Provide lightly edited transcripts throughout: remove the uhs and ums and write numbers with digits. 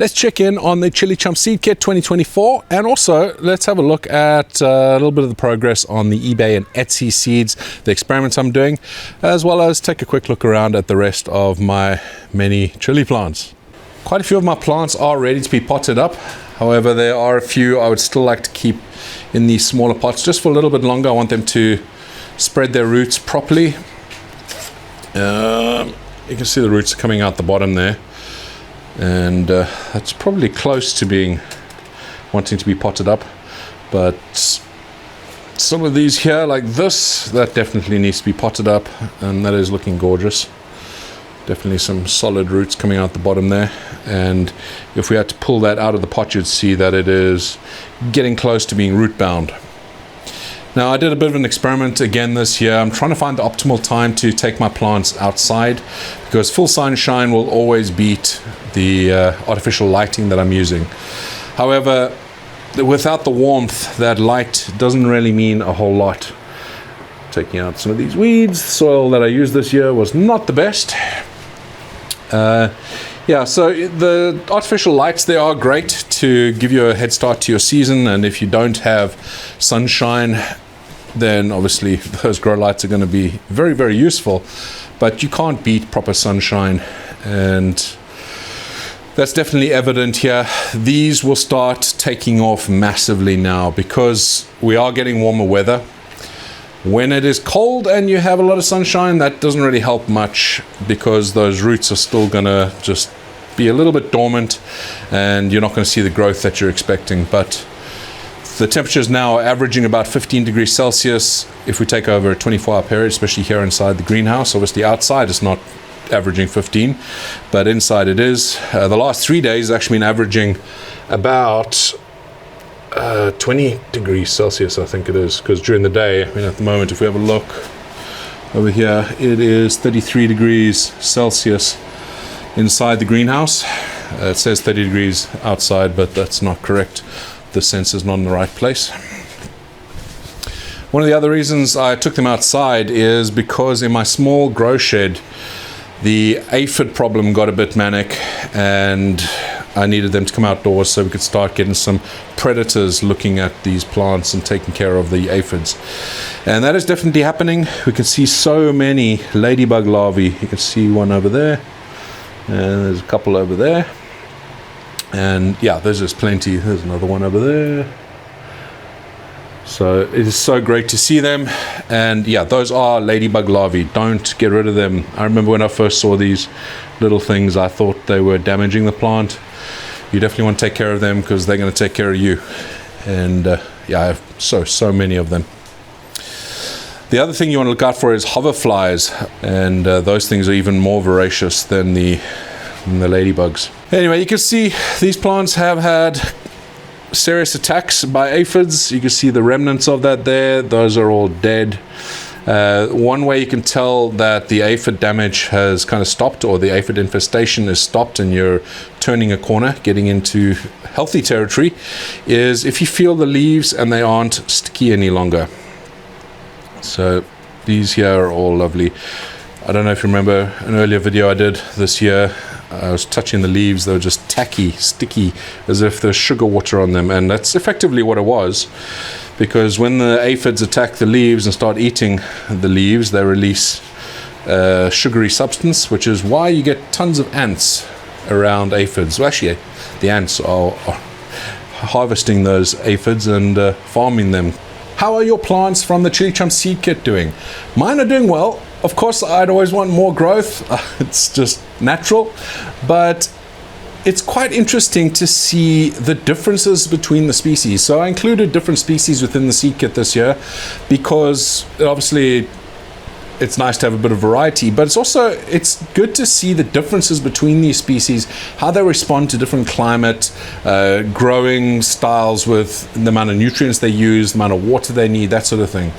Let's check in on the ChilliChump Seedkit 2024, and also let's have a look at a little bit of the progress on the eBay and Etsy seeds, the experiments I'm doing, as well as take a quick look around at the rest of my many chili plants. Quite a few of my plants are ready to be potted up. However, there are a few I would still like to keep in these smaller pots just for a little bit longer. I want them to spread their roots properly. You can see the roots coming out the bottom there. And it's probably close to wanting to be potted up, but some of these here like this, that definitely needs to be potted up, and that is looking gorgeous. Definitely some solid roots coming out the bottom there, and if we had to pull that out of the pot, you'd see that it is getting close to being root bound. Now, I did a bit of an experiment again this year. I'm trying to find the optimal time to take my plants outside, because full sunshine will always beat the artificial lighting that I'm using. However, without the warmth, that light doesn't really mean a whole lot. Taking out some of these weeds. The soil that I used this year was not the best. Yeah, so the artificial lights, they are great to give you a head start to your season, and if you don't have sunshine, then obviously those grow lights are going to be very, very useful, but you can't beat proper sunshine, and that's definitely evident here. These will start taking off massively now because we are getting warmer weather. When it is cold and you have a lot of sunshine, that doesn't really help much, because those roots are still going to just be a little bit dormant and you're not going to see the growth that you're expecting. But the temperatures now are averaging about 15 degrees Celsius if we take over a 24-hour period, especially here inside the greenhouse. Obviously outside it's not averaging 15, but inside it is. The last 3 days has actually been averaging about 20 degrees Celsius, I think it is, because during the day, I mean, at the moment, if we have a look over here, it is 33 degrees Celsius inside the greenhouse. It says 30 degrees outside, but that's not correct. The sensor's not in the right place. One of the other reasons I took them outside is because in my small grow shed, the aphid problem got a bit manic, and I needed them to come outdoors so we could start getting some predators looking at these plants and taking care of the aphids. And that is definitely happening. We can see so many ladybug larvae. You can see one over there, and there's a couple over there. And yeah, there's just plenty. There's another one over there. So it is so great to see them. And yeah, those are ladybug larvae. Don't get rid of them. I remember when I first saw these little things, I thought they were damaging the plant. You definitely want to take care of them, because they're going to take care of you. And yeah, I have so many of them. The other thing you want to look out for is hoverflies, and those things are even more voracious than the ladybugs. Anyway, you can see these plants have had serious attacks by aphids. You can see the remnants of that there. Those are all dead. One way you can tell that the aphid damage has kind of stopped, or the aphid infestation is stopped, and you're turning a corner, getting into healthy territory, is if you feel the leaves and they aren't sticky any longer. So these here are all lovely. I don't know if you remember an earlier video I did this year. I was touching the leaves. They were just tacky, sticky, as if there's sugar water on them, and that's effectively what it was. Because when the aphids attack the leaves and start eating the leaves, they release sugary substance, which is why you get tons of ants around aphids. Well, actually, the ants are harvesting those aphids and farming them. How are your plants from the ChilliChump Seedkit doing? Mine are doing well. Of course, I'd always want more growth. It's just natural. But it's quite interesting to see the differences between the species. So I included different species within the seed kit this year, because obviously it's nice to have a bit of variety, but it's good to see the differences between these species, how they respond to different climate, growing styles with the amount of nutrients they use, the amount of water they need, that sort of thing.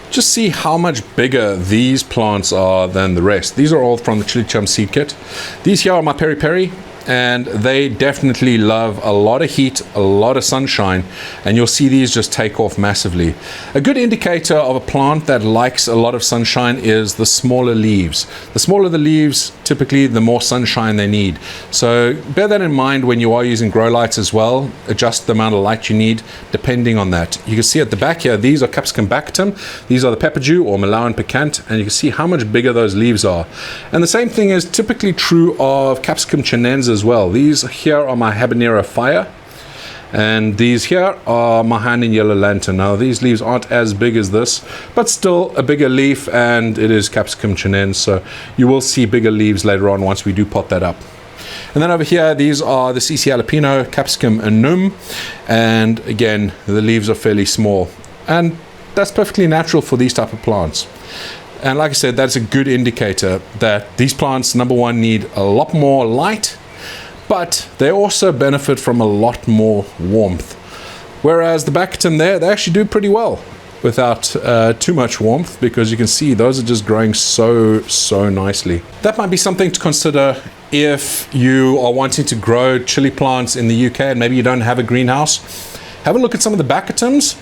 Just see how much bigger these plants are than the rest. These are all from the ChilliChump Seedkit. These here are my peri-peri. and they definitely love a lot of heat, a lot of sunshine, and you'll see these just take off massively. A good indicator of a plant that likes a lot of sunshine is the smaller leaves. The smaller the leaves, typically the more sunshine they need. So bear that in mind when you are using grow lights as well. Adjust the amount of light you need depending on that. You can see at the back here, these are Capsicum baccatum, these are the pepperdew or Malawan picant, and you can see how much bigger those leaves are. And the same thing is typically true of Capsicum chinense as well. These here are my habanero fire, and these here are my hand and yellow lantern. Now these leaves aren't as big as this, but still a bigger leaf, and it is Capsicum chinense, so you will see bigger leaves later on once we do pot that up. And then over here, these are the CC jalapeno, Capsicum annuum, and again the leaves are fairly small, and that's perfectly natural for these type of plants. And like I said, that's a good indicator that these plants, number one, need a lot more light, but they also benefit from a lot more warmth. Whereas the baccatum there, they actually do pretty well without too much warmth, because you can see those are just growing so nicely. That might be something to consider if you are wanting to grow chili plants in the UK and maybe you don't have a greenhouse. Have a look at some of the baccatums.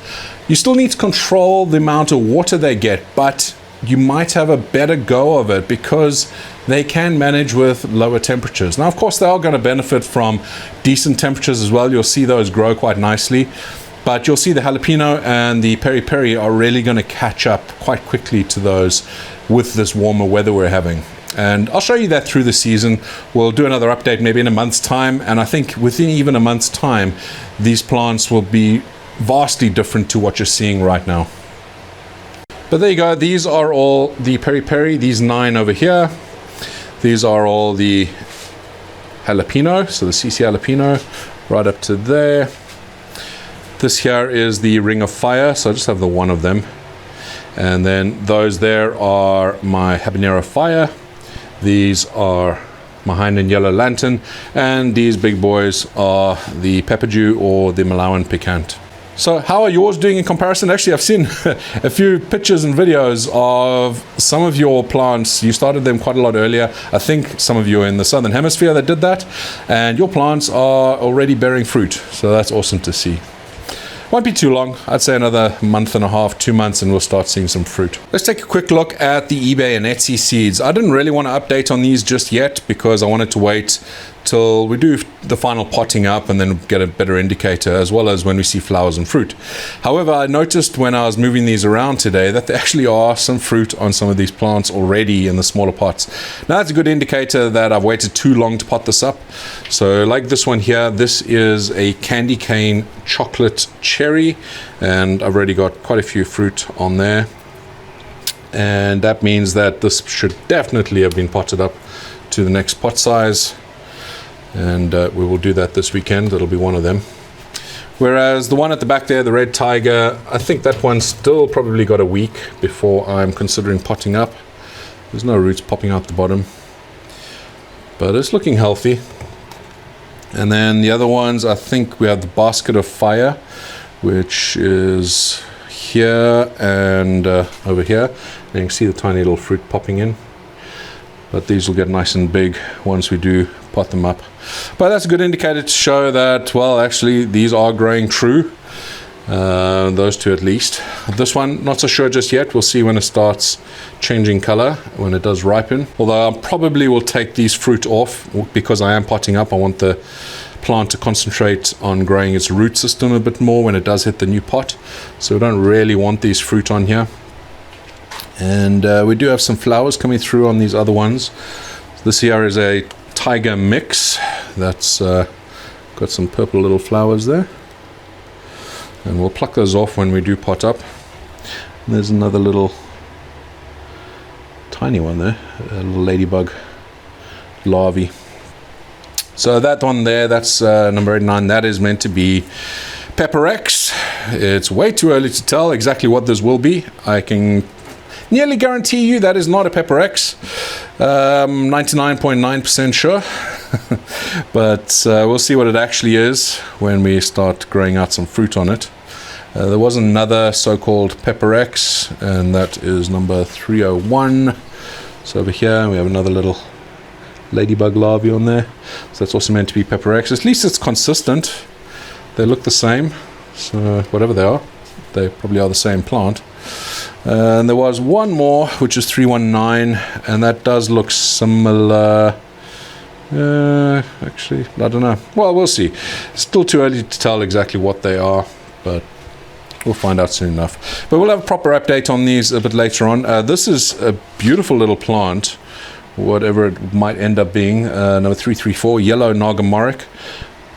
You still need to control the amount of water they get, but you might have a better go of it because they can manage with lower temperatures. Now, of course, they are going to benefit from decent temperatures as well. You'll see those grow quite nicely, but you'll see the jalapeno and the peri peri are really going to catch up quite quickly to those with this warmer weather we're having. And I'll show you that through the season. We'll do another update maybe in a month's time, and I think within even a month's time, these plants will be vastly different to what you're seeing right now. But there you go, these are all the peri peri, these 9 over here. These are all the jalapeno, so the CC jalapeno right up to there. This here is the ring of fire, so I just have the one of them. And then those there are my habanero fire. These are my hind and yellow lantern, and these big boys are the pepperdew or the Malawan picant. So how are yours doing in comparison? Actually, I've seen a few pictures and videos of some of your plants. You started them quite a lot earlier. I think some of you are in the southern hemisphere that did that, and your plants are already bearing fruit. So that's awesome to see. Won't be too long. I'd say another month and a half, 2 months, and we'll start seeing some fruit. Let's take a quick look at the eBay and Etsy seeds. I didn't really want to update on these just yet because I wanted to wait till we do the final potting up and then get a better indicator, as well as when we see flowers and fruit. However, I noticed when I was moving these around today that there actually are some fruit on some of these plants already in the smaller pots. Now that's a good indicator that I've waited too long to pot this up. So like this one here, this is a candy cane chocolate cherry, and I've already got quite a few fruit on there. And that means that this should definitely have been potted up to the next pot size. And we will do that this weekend. It'll be one of them. Whereas the one at the back there, the red tiger, I think that one's still probably got a week before I'm considering potting up. There's no roots popping out the bottom, but it's looking healthy. And then the other ones, I think we have the basket of fire, which is here and over here. And you can see the tiny little fruit popping in. But these will get nice and big once we do pot them up. But that's a good indicator to show that, well, actually these are growing true. Those two at least. This one, not so sure just yet. We'll see when it starts changing color, when it does ripen. Although I probably will take these fruit off because I am potting up. I want the plant to concentrate on growing its root system a bit more when it does hit the new pot. So we don't really want these fruit on here. And we do have some flowers coming through on these other ones. This here is a tiger mix that's got some purple little flowers there, and we'll pluck those off when we do pot up. And there's another little tiny one there, a little ladybug larvae. So that one there, that's number 89. That is meant to be Pepper X. It's way too early to tell exactly what this will be. I can nearly guarantee you that is not a Pepper X. 99.9% sure. But we'll see what it actually is when we start growing out some fruit on it. There was another so-called Pepper X, and that is number 301. So over here we have another little ladybug larvae on there. So that's also meant to be Pepper X. At least it's consistent. They look the same. So whatever they are, they probably are the same plant. And there was one more, which is 319, and that does look similar. Actually, I don't know. Well, we'll see. It's still too early to tell exactly what they are, but we'll find out soon enough. But we'll have a proper update on these a bit later on. This is a beautiful little plant, whatever it might end up being. Number 334, yellow Nagamoric.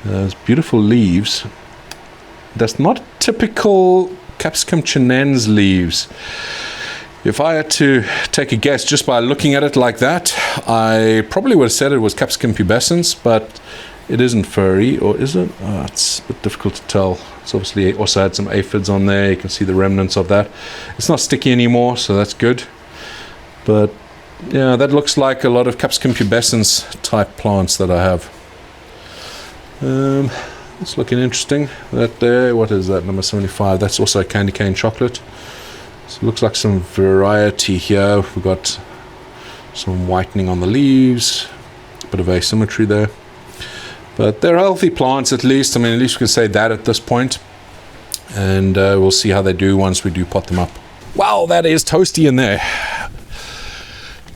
There's beautiful leaves. That's not typical Capsicum chinense leaves. If I had to take a guess just by looking at it like that, I probably would have said it was Capsicum pubescens, but it isn't furry, or is it? Oh, it's a bit difficult to tell. It's obviously also had some aphids on there. You can see the remnants of that. It's not sticky anymore, so that's good. But yeah, that looks like a lot of Capsicum pubescens type plants that I have. It's looking interesting. That there, what is that, number 75? That's also a candy cane chocolate. So it looks like some variety here. We've got some whitening on the leaves, a bit of asymmetry there. But they're healthy plants at least. I mean, at least we can say that at this point. And we'll see how they do once we do pot them up. Wow, that is toasty in there.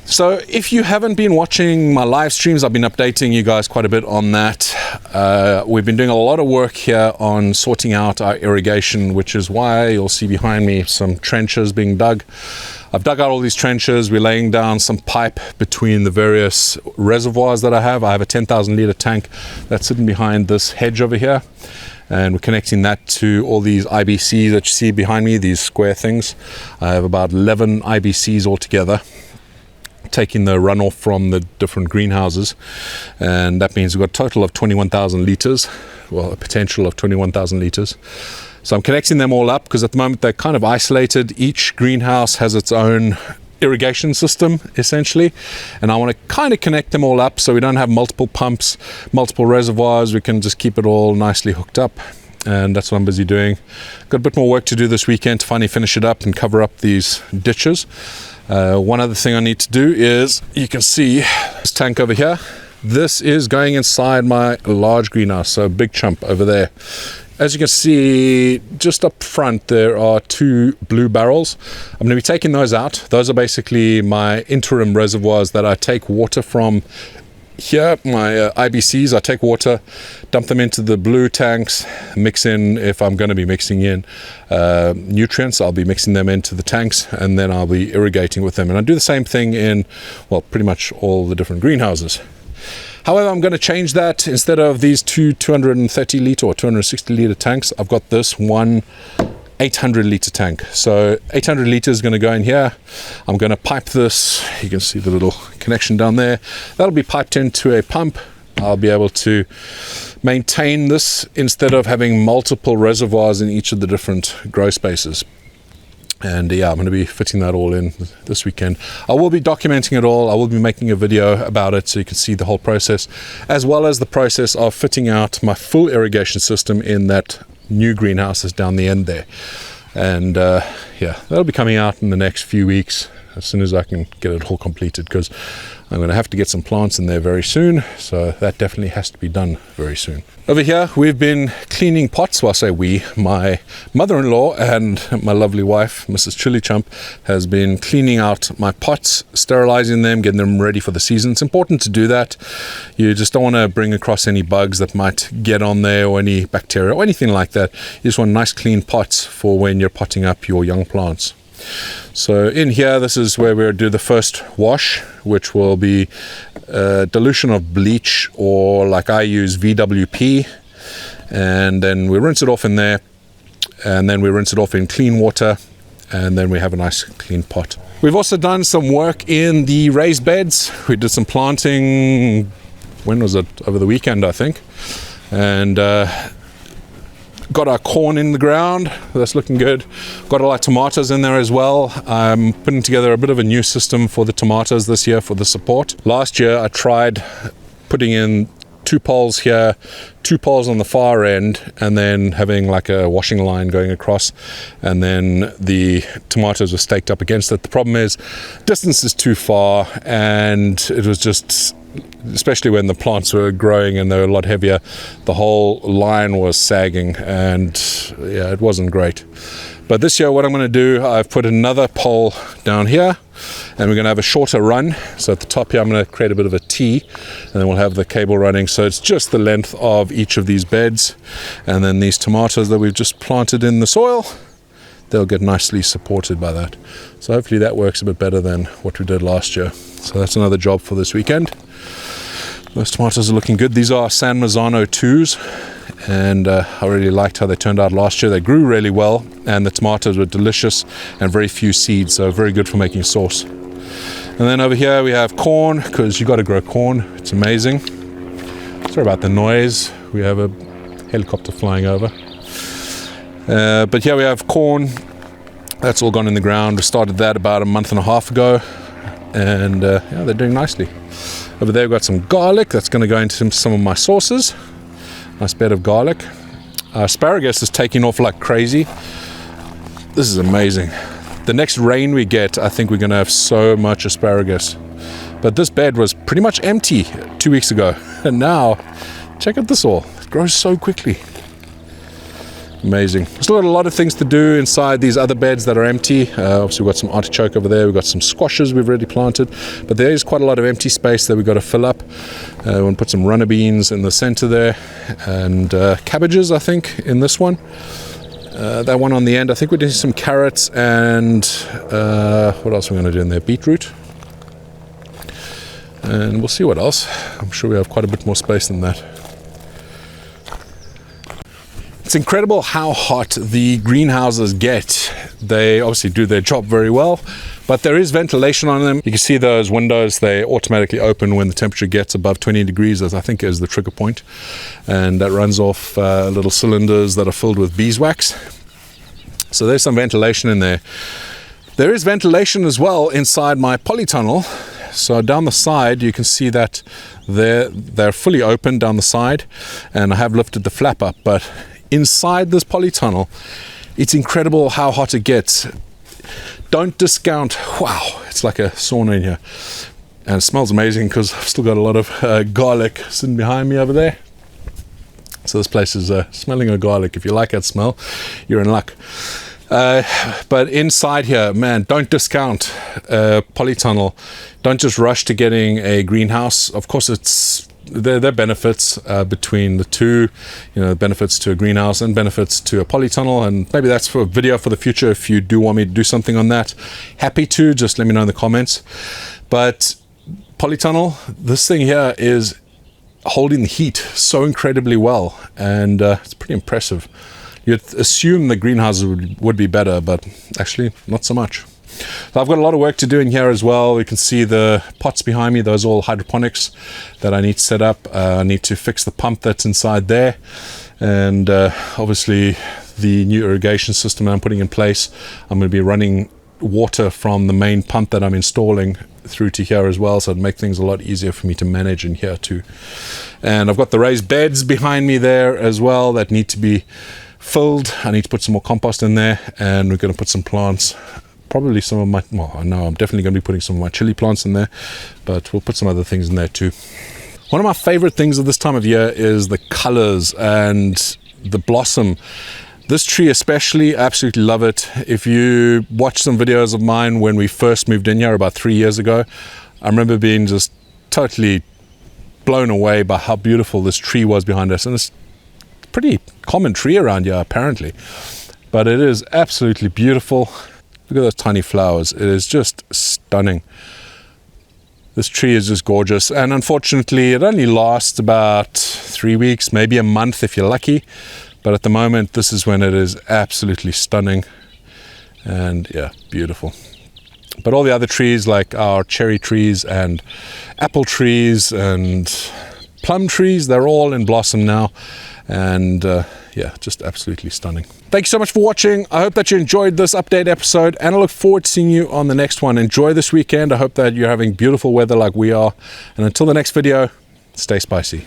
So if you haven't been watching my live streams, I've been updating you guys quite a bit on that. We've been doing a lot of work here on sorting out our irrigation, which is why you'll see behind me some trenches being dug. I've dug out all these trenches. We're laying down some pipe between the various reservoirs that I have. I have a 10,000 litre tank that's sitting behind this hedge over here. And we're connecting that to all these IBCs that you see behind me, these square things. I have about 11 IBCs altogether, taking the runoff from the different greenhouses, and that means we've got a total of 21,000 litres, well, a potential of 21,000 litres. So I'm connecting them all up because at the moment they're kind of isolated. Each greenhouse has its own irrigation system essentially, and I want to kind of connect them all up so we don't have multiple pumps, multiple reservoirs. We can just keep it all nicely hooked up, and that's what I'm busy doing. Got a bit more work to do this weekend to finally finish it up and cover up these ditches. One other thing I need to do is, you can see this tank over here. This is going inside my large greenhouse, so a big chump over there. As you can see, just up front, there are 2 blue barrels. I'm going to be taking those out. Those are basically my interim reservoirs that I take water from here, my IBCs. I take water, dump them into the blue tanks, mix in, if I'm going to be mixing in nutrients, I'll be mixing them into the tanks, and then I'll be irrigating with them. And I do the same thing in, well, pretty much all the different greenhouses. However, I'm going to change that. Instead of these 2 230 litre or 260 litre tanks, I've got this one 800 litre tank. So 800 litres is going to go in here. I'm going to pipe this. You can see the little connection down there. That'll be piped into a pump. I'll be able to maintain this instead of having multiple reservoirs in each of the different grow spaces. And yeah, I'm going to be fitting that all in this weekend. I will be documenting it all. I will be making a video about it so you can see the whole process, as well as the process of fitting out my full irrigation system in that new greenhouse that's down the end there. And yeah, that'll be coming out in the next few weeks as soon as I can get it all completed, because I'm going to have to get some plants in there very soon, so that definitely has to be done very soon. Over here we've been cleaning pots. Well, I say we, my mother-in-law and my lovely wife, Mrs. ChilliChump, has been cleaning out my pots, sterilizing them, getting them ready for the season. It's important to do that. You just don't want to bring across any bugs that might get on there, or any bacteria or anything like that. You just want nice clean pots for when you're potting up your young plants. So in here, this is where we'll do the first wash, which will be dilution of bleach, or like I use VWP, and then we rinse it off in there, and then we rinse it off in clean water, and then we have a nice clean pot. We've also done some work in the raised beds. We did some planting, when was it? Over the weekend, I think, and got our corn in the ground. That's looking good. Got all our tomatoes in there as well. I'm putting together a bit of a new system for the tomatoes this year for the support. Last year I tried putting in 2 poles here, 2 poles on the far end, and then having like a washing line going across, and then the tomatoes were staked up against it. The problem is distance is too far, and it was just especially when the plants were growing and they were a lot heavier, the whole line was sagging, and yeah, it wasn't great. But this year what I'm going to do, I've put another pole down here, and we're going to have a shorter run. So at the top here I'm going to create a bit of a T, and then we'll have the cable running, so it's just the length of each of these beds. And then these tomatoes that we've just planted in the soil, they'll get nicely supported by that. So hopefully that works a bit better than what we did last year. So that's another job for this weekend. Those tomatoes are looking good. These are San Marzano 2s, and I really liked how they turned out last year. They grew really well, and the tomatoes were delicious and very few seeds, so very good for making sauce. And then over here we have corn, because you got to grow corn. It's amazing. Sorry about the noise. We have a helicopter flying over. But here we have corn. That's all gone in the ground. We started that about a month and a half ago, and yeah, they're doing nicely. Over there we've got some garlic that's going to go into some of my sauces. Nice bed of garlic. Asparagus is taking off like crazy. This is amazing. The next rain we get, I think we're going to have so much asparagus. But this bed was pretty much empty 2 weeks ago, and now check out this all. It grows so quickly. Amazing. Still got a lot of things to do inside these other beds that are empty. Obviously we've got some artichoke over there, we've got some squashes we've already planted, but there is quite a lot of empty space that we've got to fill up. We want to put some runner beans in the center there, and cabbages I think in this one. That one on the end, I think we're doing some carrots, and what else are we going to do in there? Beetroot. And we'll see what else. I'm sure we have quite a bit more space than that. It's incredible how hot the greenhouses get. They obviously do their job very well, but there is ventilation on them. You can see those windows, they automatically open when the temperature gets above 20 degrees, as I think is the trigger point. And that runs off little cylinders that are filled with beeswax. So there's some ventilation in there. There is ventilation as well inside my polytunnel. So down the side you can see that they're fully open down the side, and I have lifted the flap up, but inside this polytunnel, it's incredible how hot it gets. Don't discount, wow, it's like a sauna in here. And it smells amazing because I've still got a lot of garlic sitting behind me over there. So this place is smelling of garlic. If you like that smell, you're in luck. But inside here, man, don't discount polytunnel. Don't just rush to getting a greenhouse. Of course, there are benefits between the two, benefits to a greenhouse and benefits to a polytunnel, and maybe that's for a video for the future. If you do want me to do something on that, happy to, just let me know in the comments. But polytunnel, this thing here is holding the heat so incredibly well, and it's pretty impressive. You'd assume the greenhouses would be better, but actually not so much. So I've got a lot of work to do in here as well. You can see the pots behind me, those are all hydroponics that I need to set up. I need to fix the pump that's inside there, and obviously the new irrigation system I'm putting in place. I'm going to be running water from the main pump that I'm installing through to here as well, so it'd make things a lot easier for me to manage in here too. And I've got the raised beds behind me there as well that need to be filled. I need to put some more compost in there, and we're going to put some plants. Probably some of my, well, I know I'm definitely going to be putting some of my chili plants in there, but we'll put some other things in there too. One of my favorite things at this time of year is the colors and the blossom. This tree especially, absolutely love it. If you watch some videos of mine when we first moved in here about 3 years ago, I remember being just totally blown away by how beautiful this tree was behind us. And it's a pretty common tree around here apparently, but it is absolutely beautiful. Look at those tiny flowers. It is just stunning. This tree is just gorgeous, and unfortunately it only lasts about 3 weeks, maybe a month if you're lucky. But at the moment, this is when it is absolutely stunning, and yeah, beautiful. But all the other trees, like our cherry trees and apple trees and plum trees, they're all in blossom now, and yeah, just absolutely stunning. Thank you so much for watching. I hope that you enjoyed this update episode, and I look forward to seeing you on the next one. Enjoy this weekend. I hope that you're having beautiful weather like we are, and until the next video, stay spicy.